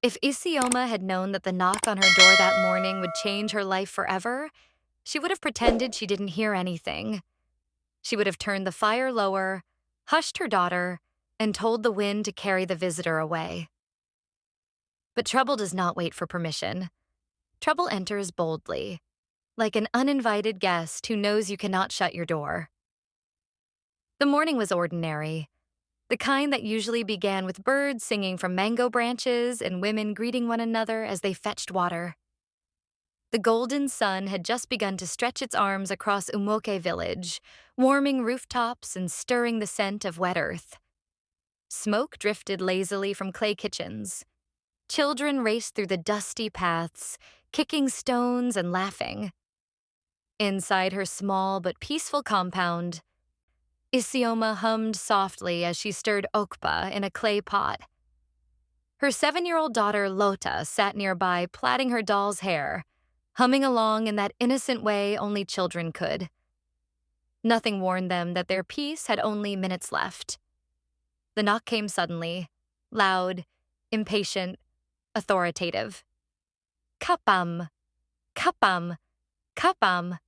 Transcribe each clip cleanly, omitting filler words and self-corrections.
If Isioma had known that the knock on her door that morning would change her life forever, she would have pretended she didn't hear anything. She would have turned the fire lower, hushed her daughter, and told the wind to carry the visitor away. But trouble does not wait for permission. Trouble enters boldly, like an uninvited guest who knows you cannot shut your door. The morning was ordinary, the kind that usually began with birds singing from mango branches and women greeting one another as they fetched water. The golden sun had just begun to stretch its arms across Umuoke village, warming rooftops and stirring the scent of wet earth. Smoke drifted lazily from clay kitchens. Children raced through the dusty paths, kicking stones and laughing. Inside her small but peaceful compound, Isioma hummed softly as she stirred okpa in a clay pot. Her 7-year-old daughter Lota sat nearby plaiting her doll's hair, humming along in that innocent way only children could. Nothing warned them that their peace had only minutes left. The knock came suddenly, loud, impatient, authoritative. Kapam, kapam, kapam.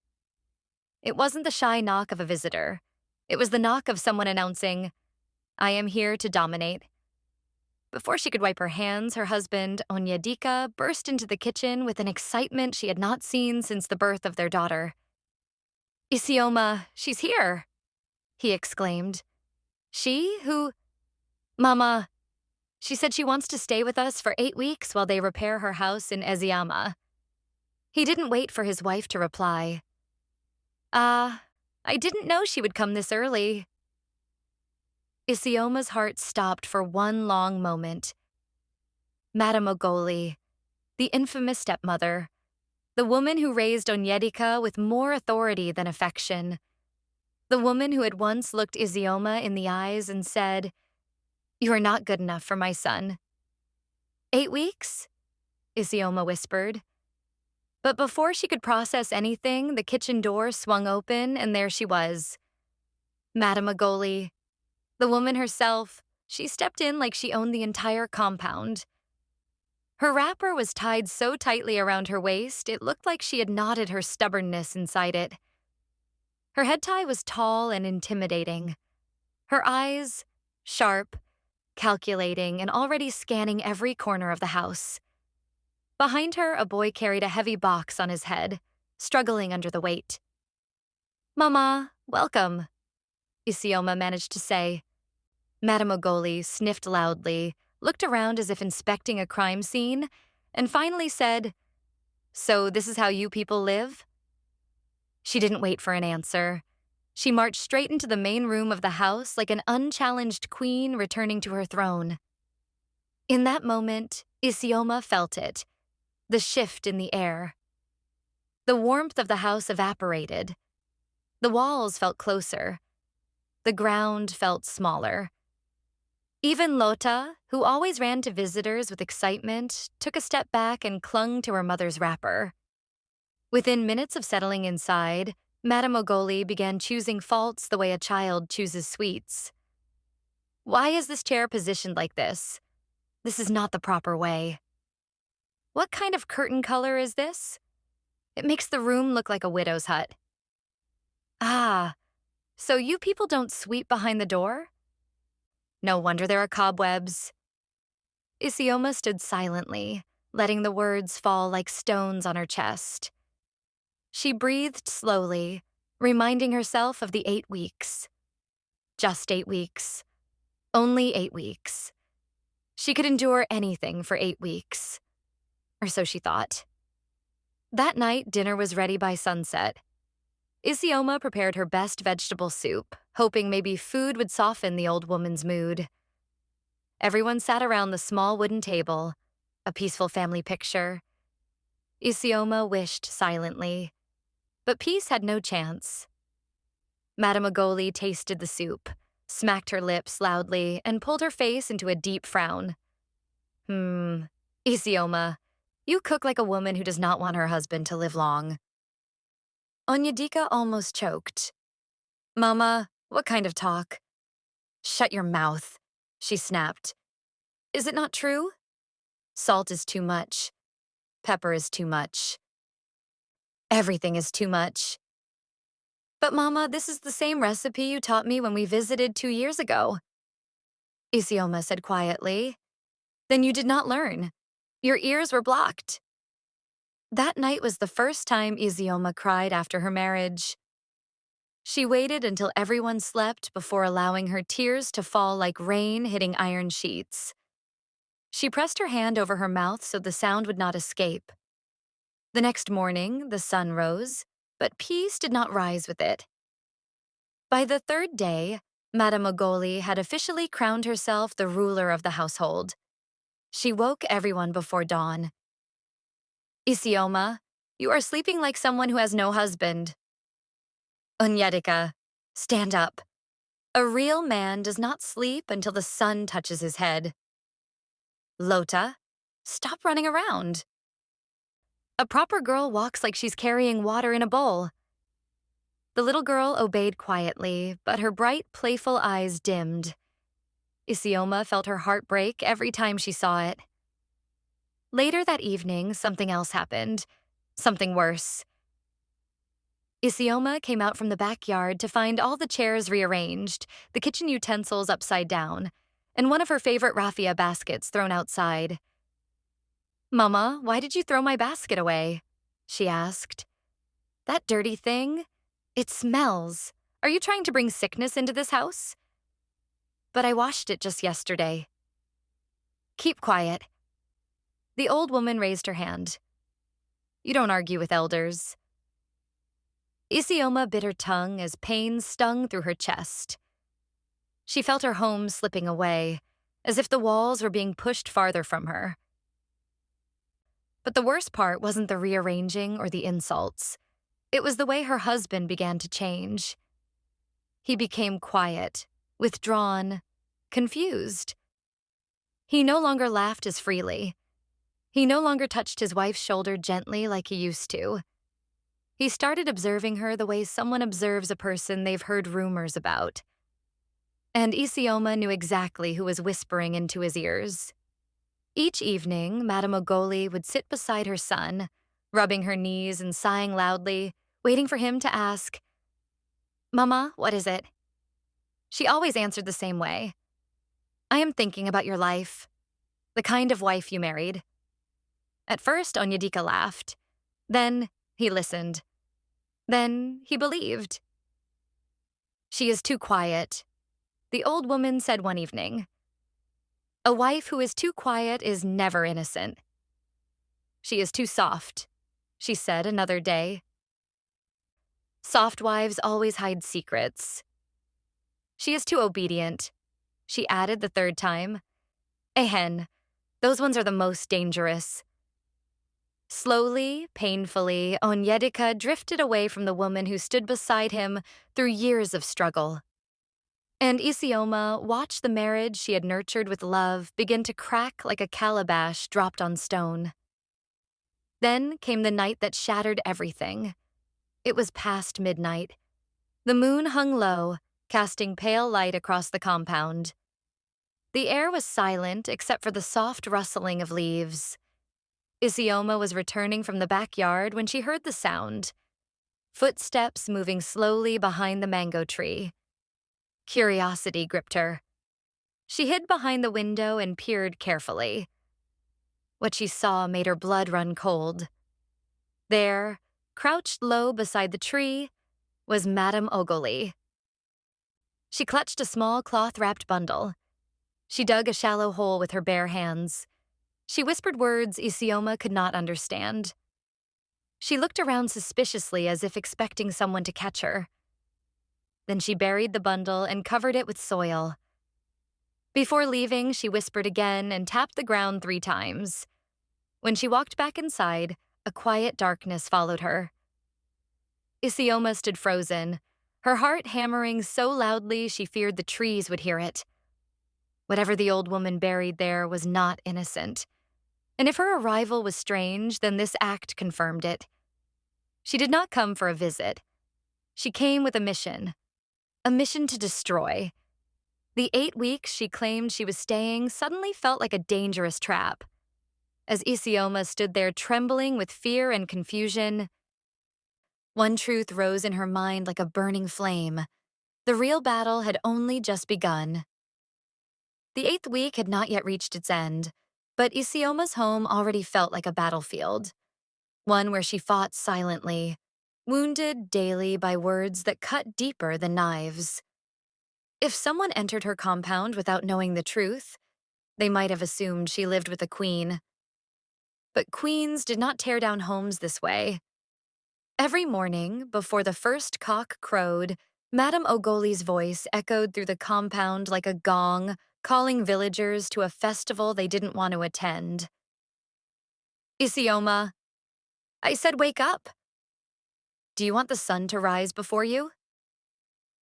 It wasn't the shy knock of a visitor. It was the knock of someone announcing, "I am here to dominate." Before she could wipe her hands, her husband, Onyedika, burst into the kitchen with an excitement she had not seen since the birth of their daughter. "Isioma, she's here!" he exclaimed. "She? Who? Mama, she said she wants to stay with us for 8 weeks while they repair her house in Isioma." He didn't wait for his wife to reply. I didn't know she would come this early." Isioma's heart stopped for one long moment. Madame Ogoli, the infamous stepmother, the woman who raised Onyedika with more authority than affection, the woman who had once looked Isioma in the eyes and said, "You are not good enough for my son." 8 weeks? Isioma whispered. But before she could process anything, the kitchen door swung open and there she was. Madame Ogoli, the woman herself, she stepped in like she owned the entire compound. Her wrapper was tied so tightly around her waist, it looked like she had knotted her stubbornness inside it. Her head tie was tall and intimidating. Her eyes, sharp, calculating, and already scanning every corner of the house. Behind her, a boy carried a heavy box on his head, struggling under the weight. "Mama, welcome," Isioma managed to say. Madame Ogoli sniffed loudly, looked around as if inspecting a crime scene, and finally said, "So this is how you people live?" She didn't wait for an answer. She marched straight into the main room of the house like an unchallenged queen returning to her throne. In that moment, Isioma felt it, the shift in the air. The warmth of the house evaporated. The walls felt closer. The ground felt smaller. Even Lota, who always ran to visitors with excitement, took a step back and clung to her mother's wrapper. Within minutes of settling inside, Madame Ogoli began choosing faults the way a child chooses sweets. "Why is this chair positioned like this? This is not the proper way. What kind of curtain color is this? It makes the room look like a widow's hut. Ah, so you people don't sweep behind the door? No wonder there are cobwebs." Isioma stood silently, letting the words fall like stones on her chest. She breathed slowly, reminding herself of the 8 weeks. Just 8 weeks. Only 8 weeks. She could endure anything for 8 weeks. Or so she thought. That night, dinner was ready by sunset. Isioma prepared her best vegetable soup, hoping maybe food would soften the old woman's mood. Everyone sat around the small wooden table, a peaceful family picture. Isioma wished silently, but peace had no chance. Madame Ogoli tasted the soup, smacked her lips loudly, and pulled her face into a deep frown. Isioma, you cook like a woman who does not want her husband to live long." Onyedika almost choked. "Mama, what kind of talk?" "Shut your mouth," she snapped. "Is it not true?" Salt is too much. Pepper is too much. Everything is too much. But Mama, this is the same recipe you taught me when we visited 2 years ago, Isioma said quietly. Then you did not learn. Your ears were blocked. That night was the first time Isioma cried after her marriage. She waited until everyone slept before allowing her tears to fall like rain hitting iron sheets. She pressed her hand over her mouth so the sound would not escape. The next morning, the sun rose, but peace did not rise with it. By the third day, Madame Ogoli had officially crowned herself the ruler of the household. She woke everyone before dawn. Isioma, you are sleeping like someone who has no husband. Onyedika, stand up. A real man does not sleep until the sun touches his head. Lota, stop running around. A proper girl walks like she's carrying water in a bowl. The little girl obeyed quietly, but her bright, playful eyes dimmed. Isioma felt her heart break every time she saw it. Later that evening, something else happened. Something worse. Isioma came out from the backyard to find all the chairs rearranged, the kitchen utensils upside down, and one of her favorite raffia baskets thrown outside. Mama, why did you throw my basket away? She asked. That dirty thing? It smells. Are you trying to bring sickness into this house? But I washed it just yesterday. Keep quiet. The old woman raised her hand. You don't argue with elders. Isioma bit her tongue as pain stung through her chest. She felt her home slipping away, as if the walls were being pushed farther from her. But the worst part wasn't the rearranging or the insults. It was the way her husband began to change. He became quiet, withdrawn, confused. He no longer laughed as freely. He no longer touched his wife's shoulder gently like he used to. He started observing her the way someone observes a person they've heard rumors about. And Isioma knew exactly who was whispering into his ears. Each evening, Madame Ogoli would sit beside her son, rubbing her knees and sighing loudly, waiting for him to ask, Mama, what is it? She always answered the same way. I am thinking about your life, the kind of wife you married. At first, Onyedika laughed. Then, he listened. Then, he believed. She is too quiet, the old woman said one evening. A wife who is too quiet is never innocent. She is too soft, she said another day. Soft wives always hide secrets. She is too obedient, she added the third time. Ehen, those ones are the most dangerous. Slowly, painfully, Onyedika drifted away from the woman who stood beside him through years of struggle. And Isioma watched the marriage she had nurtured with love begin to crack like a calabash dropped on stone. Then came the night that shattered everything. It was past midnight. The moon hung low, casting pale light across the compound. The air was silent except for the soft rustling of leaves. Isioma was returning from the backyard when she heard the sound. Footsteps moving slowly behind the mango tree. Curiosity gripped her. She hid behind the window and peered carefully. What she saw made her blood run cold. There, crouched low beside the tree, was Madame Ogoli. She clutched a small cloth-wrapped bundle. She dug a shallow hole with her bare hands. She whispered words Isioma could not understand. She looked around suspiciously as if expecting someone to catch her. Then she buried the bundle and covered it with soil. Before leaving, she whispered again and tapped the ground 3 times. When she walked back inside, a quiet darkness followed her. Isioma stood frozen, her heart hammering so loudly she feared the trees would hear it. Whatever the old woman buried there was not innocent. And if her arrival was strange, then this act confirmed it. She did not come for a visit. She came with a mission to destroy. The 8 weeks she claimed she was staying suddenly felt like a dangerous trap. As Isioma stood there trembling with fear and confusion, one truth rose in her mind like a burning flame. The real battle had only just begun. The 8th week had not yet reached its end, but Isioma's home already felt like a battlefield, one where she fought silently, wounded daily by words that cut deeper than knives. If someone entered her compound without knowing the truth, they might have assumed she lived with a queen. But queens did not tear down homes this way. Every morning, before the first cock crowed, Madame Ogoli's voice echoed through the compound like a gong, calling villagers to a festival they didn't want to attend. Isioma, I said wake up. Do you want the sun to rise before you?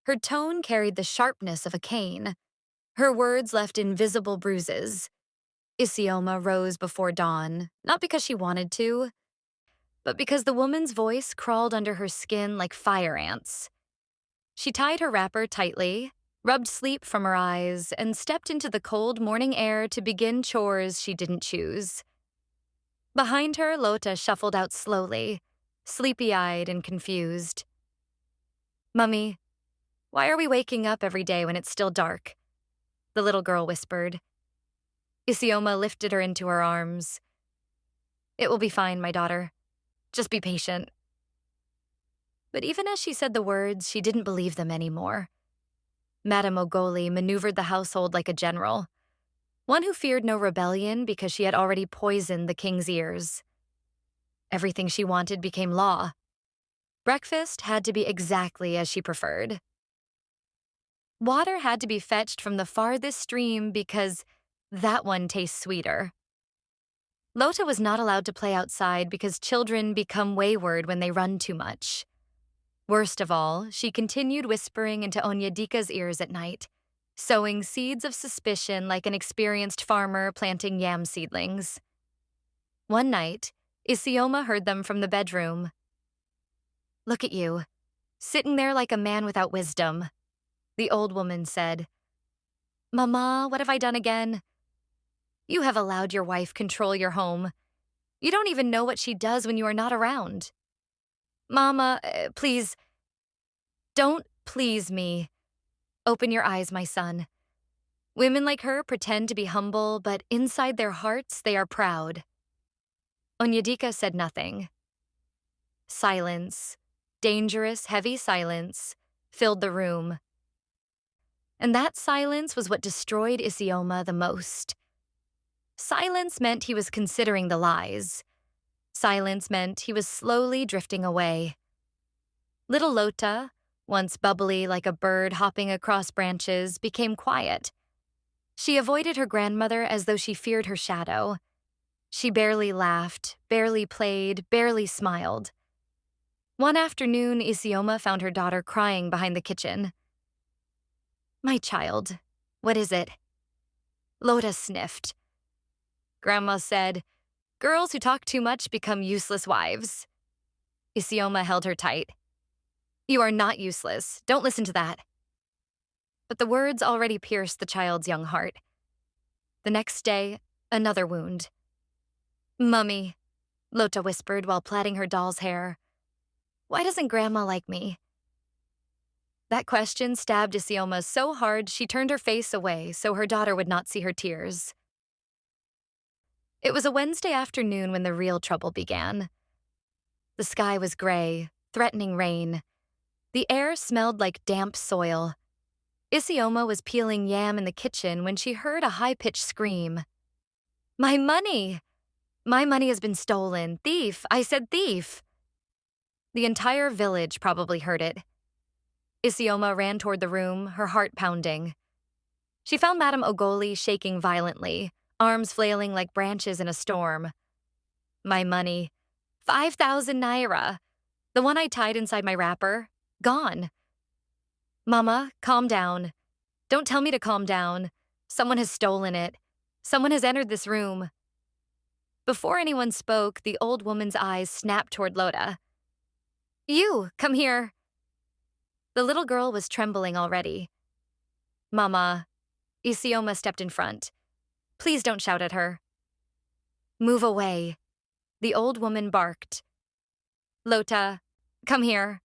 Her tone carried the sharpness of a cane. Her words left invisible bruises. Isioma rose before dawn, not because she wanted to, but because the woman's voice crawled under her skin like fire ants. She tied her wrapper tightly, rubbed sleep from her eyes, and stepped into the cold morning air to begin chores she didn't choose. Behind her, Lota shuffled out slowly, sleepy-eyed and confused. Mummy, why are we waking up every day when it's still dark? The little girl whispered. Isioma lifted her into her arms. It will be fine, my daughter. Just be patient. But even as she said the words, she didn't believe them anymore. Madame Ogoli maneuvered the household like a general, one who feared no rebellion because she had already poisoned the king's ears. Everything she wanted became law. Breakfast had to be exactly as she preferred. Water had to be fetched from the farthest stream because that one tastes sweeter. Lota was not allowed to play outside because children become wayward when they run too much. Worst of all, she continued whispering into Onyedika's ears at night, sowing seeds of suspicion like an experienced farmer planting yam seedlings. One night, Isioma heard them from the bedroom. Look at you, sitting there like a man without wisdom, the old woman said. Mama, what have I done again? You have allowed your wife control your home. You don't even know what she does when you are not around. Mama, please, don't please me. Open your eyes, my son. Women like her pretend to be humble, but inside their hearts, they are proud. Onyedika said nothing. Silence, dangerous, heavy silence, filled the room. And that silence was what destroyed Isioma the most. Silence meant he was considering the lies. Silence meant he was slowly drifting away. Little Lota, once bubbly like a bird hopping across branches, became quiet. She avoided her grandmother as though she feared her shadow. She barely laughed, barely played, barely smiled. One afternoon, Isioma found her daughter crying behind the kitchen. My child, what is it? Lota sniffed. Grandma said, girls who talk too much become useless wives. Isioma held her tight. You are not useless. Don't listen to that. But the words already pierced the child's young heart. The next day, another wound. Mummy, Lota whispered while plaiting her doll's hair. Why doesn't Grandma like me? That question stabbed Isioma so hard she turned her face away so her daughter would not see her tears. It was a Wednesday afternoon when the real trouble began. The sky was gray, threatening rain. The air smelled like damp soil. Isioma was peeling yam in the kitchen when she heard a high-pitched scream. My money! My money has been stolen. Thief! I said thief! The entire village probably heard it. Isioma ran toward the room, her heart pounding. She found Madame Ogoli shaking violently, arms flailing like branches in a storm. My money. 5,000 naira. The one I tied inside my wrapper. Gone. Mama, calm down. Don't tell me to calm down. Someone has stolen it. Someone has entered this room. Before anyone spoke, the old woman's eyes snapped toward Lota. You, come here. The little girl was trembling already. Mama, Isioma stepped in front. Please don't shout at her. Move away, the old woman barked. Lota, come here.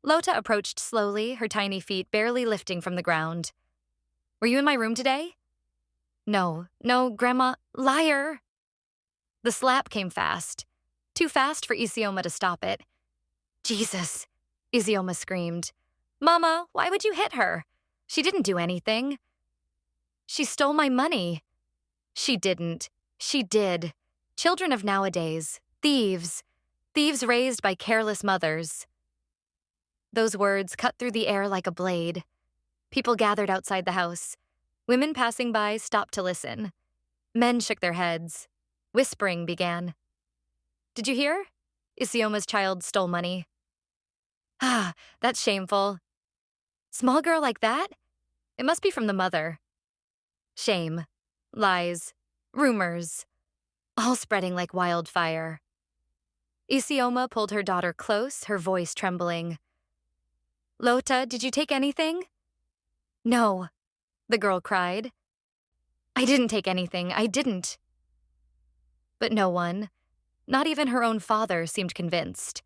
Lota approached slowly, her tiny feet barely lifting from the ground. Were you in my room today? No, Grandma, liar! The slap came fast. Too fast for Isioma to stop it. Jesus, Isioma screamed. Mama, why would you hit her? She didn't do anything. She stole my money. She didn't. She did. Children of nowadays, thieves. Thieves raised by careless mothers. Those words cut through the air like a blade. People gathered outside the house. Women passing by stopped to listen. Men shook their heads. Whispering began. Did you hear? Isioma's child stole money. Ah, that's shameful. Small girl like that? It must be from the mother. Shame, lies, rumors, all spreading like wildfire. Isioma pulled her daughter close, her voice trembling. Lota, did you take anything? No, the girl cried. I didn't take anything, I didn't. But no one, not even her own father, seemed convinced.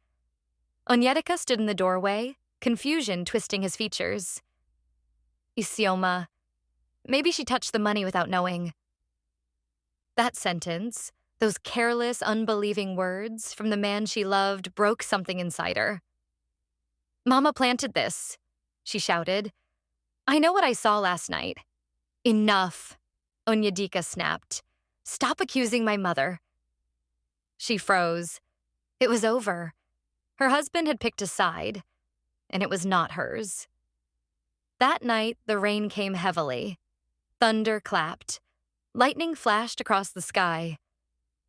Onyedika stood in the doorway, confusion twisting his features. Isioma, maybe she touched the money without knowing. That sentence, those careless, unbelieving words from the man she loved, broke something inside her. Mama planted this, she shouted. I know what I saw last night. Enough, Onyedika snapped. Stop accusing my mother. She froze. It was over. Her husband had picked a side, and it was not hers. That night, the rain came heavily. Thunder clapped. Lightning flashed across the sky.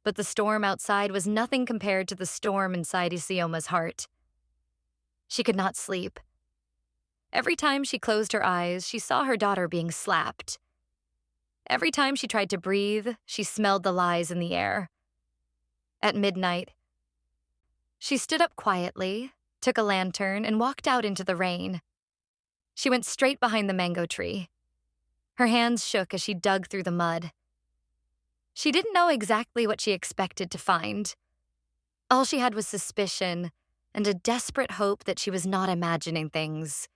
But the storm outside was nothing compared to the storm inside Isioma's heart. She could not sleep. Every time she closed her eyes, she saw her daughter being slapped. Every time she tried to breathe, she smelled the lies in the air. At midnight, she stood up quietly, took a lantern, and walked out into the rain. She went straight behind the mango tree. Her hands shook as she dug through the mud. She didn't know exactly what she expected to find. All she had was suspicion and a desperate hope that she was not imagining things.